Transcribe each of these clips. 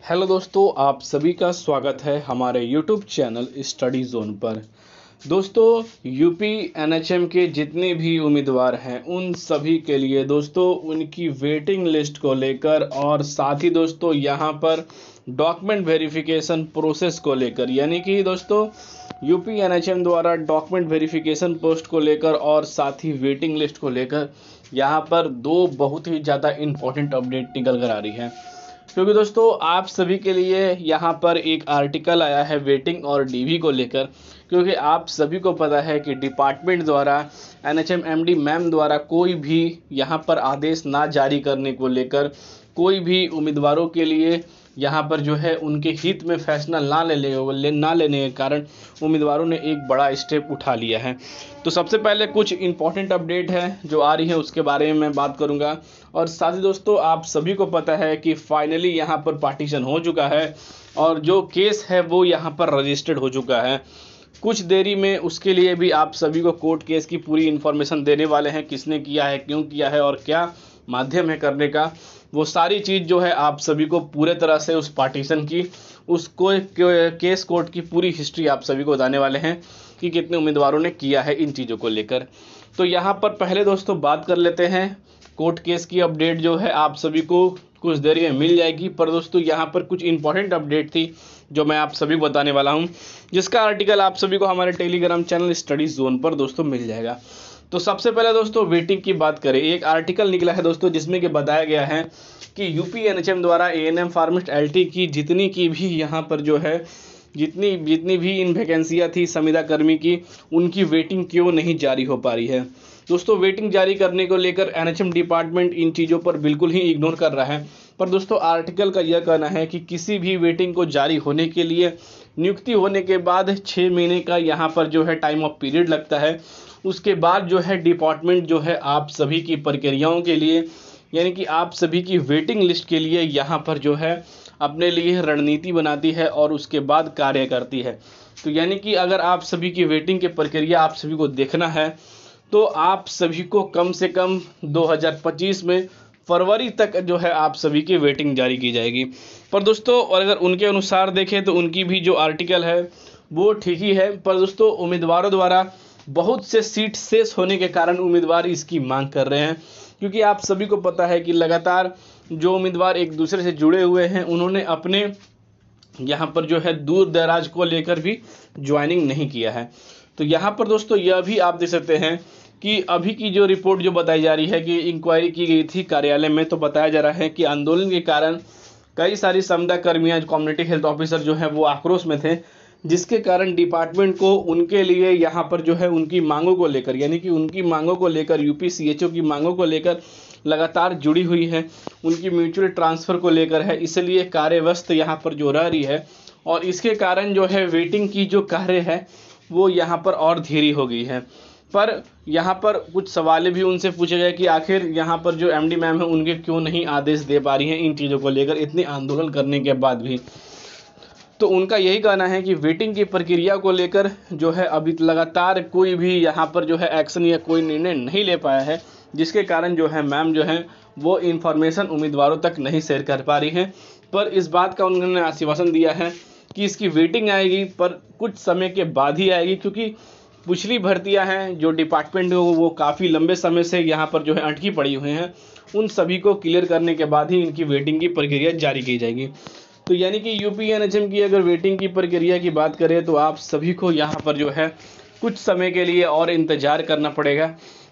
Hello दोस्तों, आप सभी का स्वागत है हमारे यूट्यूब चैनल स्टडी जोन पर। दोस्तों, यूपी एनएचएम के जितने भी उम्मीदवार हैं उन सभी के लिए दोस्तों उनकी वेटिंग लिस्ट को लेकर और साथ ही दोस्तों यहाँ पर डॉक्यूमेंट वेरिफिकेशन प्रोसेस को लेकर, यानी कि दोस्तों यूपी एनएचएम द्वारा डॉक्यूमेंट वेरिफिकेशन पोस्ट को लेकर और साथ ही वेटिंग लिस्ट को लेकर यहाँ पर दो बहुत ही ज़्यादा इम्पोर्टेंट अपडेट निकल कर आ रही है। क्योंकि दोस्तों आप सभी के लिए यहाँ पर एक आर्टिकल आया है वेटिंग और डीवी को लेकर, क्योंकि आप सभी को पता है कि डिपार्टमेंट द्वारा एनएचएम एमडी मैम द्वारा कोई भी यहाँ पर आदेश ना जारी करने को लेकर कोई भी उम्मीदवारों के लिए यहाँ पर जो है उनके हित में फैसला ना लेने के कारण उम्मीदवारों ने एक बड़ा स्टेप उठा लिया है। तो सबसे पहले कुछ इंपॉर्टेंट अपडेट है जो आ रही है उसके बारे में मैं बात करूंगा। और साथ ही दोस्तों आप सभी को पता है कि फाइनली यहाँ पर पार्टीशन हो चुका है और जो केस है वो यहाँ पर रजिस्टर्ड हो चुका है। कुछ देरी में उसके लिए भी आप सभी को कोर्ट केस की पूरी इन्फॉर्मेशन देने वाले हैं, किसने किया है, क्यों किया है और क्या माध्यम है करने का। वो सारी चीज़ जो है आप सभी को पूरे तरह से उस पार्टीशन की, उसको केस कोर्ट की पूरी हिस्ट्री आप सभी को बताने वाले हैं कि कितने उम्मीदवारों ने किया है इन चीज़ों को लेकर। तो यहाँ पर पहले दोस्तों बात कर लेते हैं कोर्ट केस की अपडेट जो है आप सभी को कुछ देर में मिल जाएगी। पर दोस्तों यहाँ पर कुछ इंपॉर्टेंट अपडेट थी जो मैं आप सभी को बताने वाला हूँ, जिसका आर्टिकल आप सभी को हमारे टेलीग्राम चैनल स्टडी जोन पर दोस्तों मिल जाएगा। तो सबसे पहले दोस्तों वेटिंग की बात करें, एक आर्टिकल निकला है दोस्तों जिसमें कि बताया गया है कि यूपी एनएचएम द्वारा एएनएम फार्मासिस्ट एलटी की जितनी की भी यहाँ पर जो है जितनी भी इन वैकेंसियाँ थी संविदा कर्मी की, उनकी वेटिंग क्यों नहीं जारी हो पा रही है। दोस्तों वेटिंग जारी करने को लेकर एनएचएम डिपार्टमेंट इन चीज़ों पर बिल्कुल ही इग्नोर कर रहा है। पर दोस्तों आर्टिकल का यह कहना है कि किसी भी वेटिंग को जारी होने के लिए नियुक्ति होने के बाद 6 महीने का यहाँ पर जो है टाइम ऑफ पीरियड लगता है। उसके बाद जो है डिपार्टमेंट जो है आप सभी की प्रक्रियाओं के लिए, यानी कि आप सभी की वेटिंग लिस्ट के लिए यहाँ पर जो है अपने लिए रणनीति बनाती है और उसके बाद कार्य करती है। तो यानी कि अगर आप सभी की वेटिंग की प्रक्रिया आप सभी को देखना है तो आप सभी को कम से कम 2025 में फरवरी तक जो है आप सभी की वेटिंग जारी की जाएगी। पर दोस्तों और अगर उनके अनुसार देखें तो उनकी भी जो आर्टिकल है वो ठीक ही है। पर दोस्तों उम्मीदवारों द्वारा बहुत से सीट शेष होने के कारण उम्मीदवार इसकी मांग कर रहे हैं, क्योंकि आप सभी को पता है कि लगातार जो उम्मीदवार एक दूसरे से जुड़े हुए हैं उन्होंने अपने यहाँ पर जो है दूर दराज को लेकर भी ज्वाइनिंग नहीं किया है। तो यहाँ पर दोस्तों यह भी आप देख सकते हैं कि अभी की जो रिपोर्ट जो बताई जा रही है कि इंक्वायरी की गई थी कार्यालय में, तो बताया जा रहा है कि आंदोलन के कारण कई सारी संविदा कर्मियाँ कम्युनिटी हेल्थ ऑफिसर जो है वो आक्रोश में थे, जिसके कारण डिपार्टमेंट को उनके लिए यहाँ पर जो है उनकी मांगों को लेकर, यानी कि उनकी मांगों को लेकर यूपी सीएचओ की मांगों को लेकर लगातार जुड़ी हुई है, उनकी म्यूचुअल ट्रांसफ़र को लेकर है, इसलिए कार्यव्यस्त यहाँ पर जो रह रही है और इसके कारण जो है वेटिंग की जो कार्य है वो यहाँ पर और धीरे हो गई है। पर यहाँ पर कुछ सवाल भी उनसे पूछे गए कि आखिर यहाँ पर जो एमडी मैम है उनके क्यों नहीं आदेश दे पा रही हैं इन चीज़ों को लेकर इतने आंदोलन करने के बाद भी। तो उनका यही कहना है कि वेटिंग की प्रक्रिया को लेकर जो है अभी लगातार कोई भी यहाँ पर जो है एक्शन या कोई निर्णय नहीं ले पाया है, जिसके कारण जो है मैम जो है वो इन्फॉर्मेशन उम्मीदवारों तक नहीं शेयर कर पा रही है। पर इस बात का उन्होंने आश्वासन दिया है कि इसकी वेटिंग आएगी, पर कुछ समय के बाद ही आएगी, क्योंकि पिछली भर्तियां हैं जो डिपार्टमेंट वो काफ़ी लंबे समय से यहाँ पर जो है अटकी पड़ी हुई हैं, उन सभी को क्लियर करने के बाद ही इनकी वेटिंग की प्रक्रिया जारी की जाएगी। तो यानी कि यूपी एनएचएम की अगर वेटिंग की प्रक्रिया की बात करें तो आप सभी को यहाँ पर जो है कुछ समय के लिए और इंतज़ार करना पड़ेगा।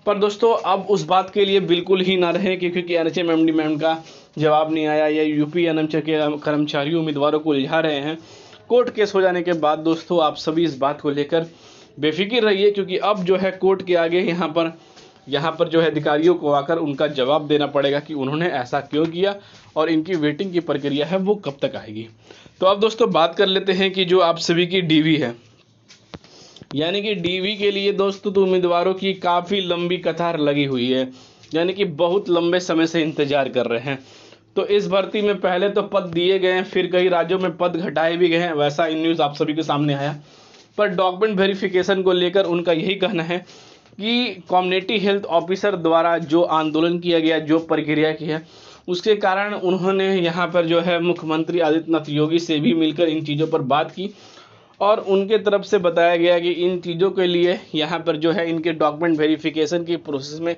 पर दोस्तों अब उस बात के लिए बिल्कुल ही ना रहें क्योंकि एनएचएम एमडी मैम का जवाब नहीं आया या यूपी एनएचएम के कर्मचारी उम्मीदवारों को उलझा रहे हैं। कोर्ट केस हो जाने के बाद दोस्तों आप सभी इस बात को लेकर बेफिक्र रहिए, क्योंकि अब जो है कोर्ट के आगे यहाँ पर जो है अधिकारियों को आकर उनका जवाब देना पड़ेगा कि उन्होंने ऐसा क्यों किया और इनकी वेटिंग की प्रक्रिया है वो कब तक आएगी। तो अब दोस्तों बात कर लेते हैं कि जो आप सभी की डीवी है, यानी कि डीवी के लिए दोस्तों तो उम्मीदवारों की काफ़ी लंबी कतार लगी हुई है, यानी कि बहुत लंबे समय से इंतजार कर रहे हैं। तो इस भर्ती में पहले तो पद दिए गए हैं, फिर कई राज्यों में पद घटाए भी गए हैं, वैसा इन न्यूज़ आप सभी के सामने आया। पर डॉक्यूमेंट वेरिफिकेशन को लेकर उनका यही कहना है कि कम्युनिटी हेल्थ ऑफिसर द्वारा जो आंदोलन किया गया, जो प्रक्रिया की है, उसके कारण उन्होंने यहाँ पर जो है मुख्यमंत्री आदित्यनाथ योगी से भी मिलकर इन चीज़ों पर बात की और उनके तरफ से बताया गया कि इन चीज़ों के लिए यहाँ पर जो है इनके डॉक्यूमेंट वेरिफिकेशन की प्रोसेस में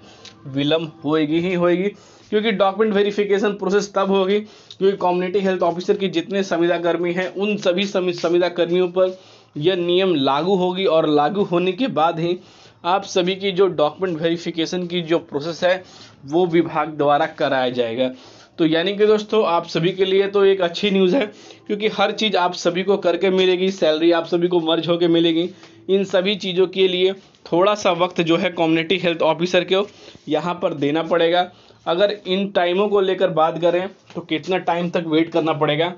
विलम्ब होएगी ही होएगी, क्योंकि डॉक्यूमेंट वेरिफिकेशन प्रोसेस तब होगी क्योंकि कम्युनिटी हेल्थ ऑफिसर की जितने संविदा कर्मी हैं उन सभी संविदा कर्मियों पर यह नियम लागू होगी और लागू होने के बाद ही आप सभी की जो डॉक्यूमेंट वेरिफिकेशन की जो प्रोसेस है वो विभाग द्वारा कराया जाएगा। तो यानी कि दोस्तों आप सभी के लिए तो एक अच्छी न्यूज़ है, क्योंकि हर चीज़ आप सभी को करके मिलेगी, सैलरी आप सभी को मर्ज होकर मिलेगी। इन सभी चीज़ों के लिए थोड़ा सा वक्त जो है कम्युनिटी हेल्थ ऑफिसर को यहाँ पर देना पड़ेगा। अगर इन टाइमों को लेकर बात करें तो कितना टाइम तक वेट करना पड़ेगा।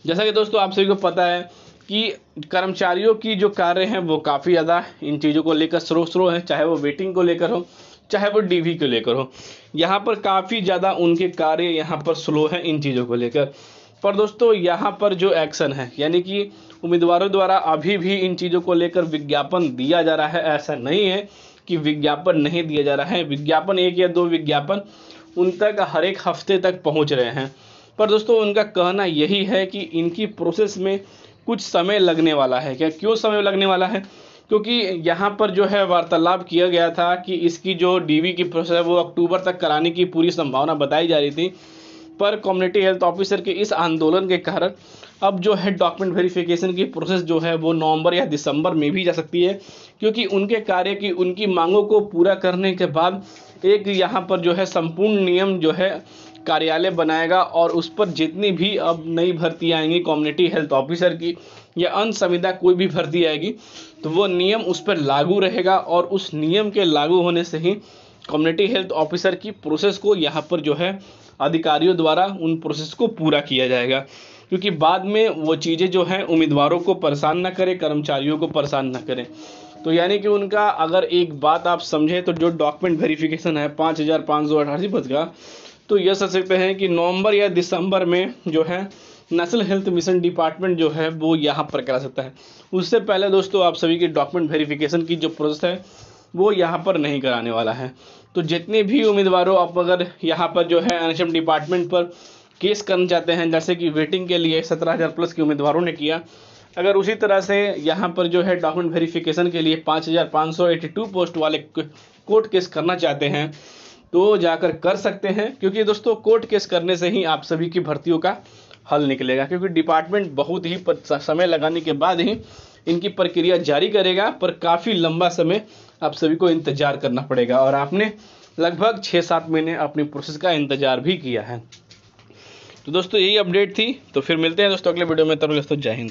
जैसा कि दोस्तों आप सभी को पता है कि कर्मचारियों की जो कार्य हैं वो काफ़ी ज़्यादा इन चीज़ों को लेकर स्लो हैं, चाहे वो वेटिंग को लेकर हो चाहे वो डीवी को लेकर हो। यहाँ पर काफ़ी ज़्यादा उनके कार्य यहाँ पर स्लो हैं इन चीज़ों को लेकर। पर दोस्तों यहाँ पर जो एक्शन है यानी कि उम्मीदवारों द्वारा अभी भी इन चीज़ों को लेकर विज्ञापन दिया जा रहा है। ऐसा नहीं है कि विज्ञापन नहीं दिया जा रहा है, विज्ञापन 1 या 2 विज्ञापन उन तक हर एक हफ्ते तक पहुँच रहे हैं। पर दोस्तों उनका कहना यही है कि इनकी प्रोसेस में कुछ समय लगने वाला है। क्यों समय लगने वाला है? क्योंकि यहाँ पर जो है वार्तालाप किया गया था कि इसकी जो डीवी की प्रोसेस है वो अक्टूबर तक कराने की पूरी संभावना बताई जा रही थी, पर कम्युनिटी हेल्थ ऑफिसर के इस आंदोलन के कारण अब जो है डॉक्यूमेंट वेरिफिकेशन की प्रोसेस जो है वो नवंबर या दिसंबर में भी जा सकती है, क्योंकि उनके कार्य की उनकी मांगों को पूरा करने के बाद एक यहाँ पर जो है संपूर्ण नियम जो है कार्यालय बनाएगा और उस पर जितनी भी अब नई भर्ती आएंगी कम्युनिटी हेल्थ ऑफिसर की या अन्य संविदा कोई भी भर्ती आएगी तो वो नियम उस पर लागू रहेगा और उस नियम के लागू होने से ही कम्युनिटी हेल्थ ऑफिसर की प्रोसेस को यहाँ पर जो है अधिकारियों द्वारा उन प्रोसेस को पूरा किया जाएगा, क्योंकि बाद में वो चीज़ें जो हैं उम्मीदवारों को परेशान ना करें, कर्मचारियों को परेशान ना करें। तो यानी कि उनका अगर एक बात आप समझें तो जो डॉक्यूमेंट वेरिफिकेशन है 5588 पद का, तो यह सोच सकते हैं कि नवंबर या दिसंबर में जो है नेशनल हेल्थ मिशन डिपार्टमेंट जो है वो यहाँ पर करा सकता है। उससे पहले दोस्तों आप सभी की डॉक्यूमेंट वेरिफिकेशन की जो प्रोसेस है वो यहाँ पर नहीं कराने वाला है। तो जितने भी उम्मीदवारों आप अगर यहाँ पर जो है एनएचएम डिपार्टमेंट पर केस करना चाहते हैं, जैसे कि वेटिंग के लिए 17,000 प्लस के उम्मीदवारों ने किया, अगर उसी तरह से यहाँ पर जो है डॉक्यूमेंट वेरिफिकेशन के लिए 5,582 पोस्ट वाले कोर्ट केस करना चाहते हैं तो जाकर कर सकते हैं, क्योंकि दोस्तों कोर्ट केस करने से ही आप सभी की भर्तियों का हल निकलेगा, क्योंकि डिपार्टमेंट बहुत ही समय लगाने के बाद ही इनकी प्रक्रिया जारी करेगा, पर काफ़ी लंबा समय आप सभी को इंतज़ार करना पड़ेगा और आपने लगभग 6-7 महीने अपनी प्रोसेस का इंतज़ार भी किया है। तो दोस्तों यही अपडेट थी, तो फिर मिलते हैं दोस्तों अगले वीडियो में। तब तक दोस्तों जय हिंद।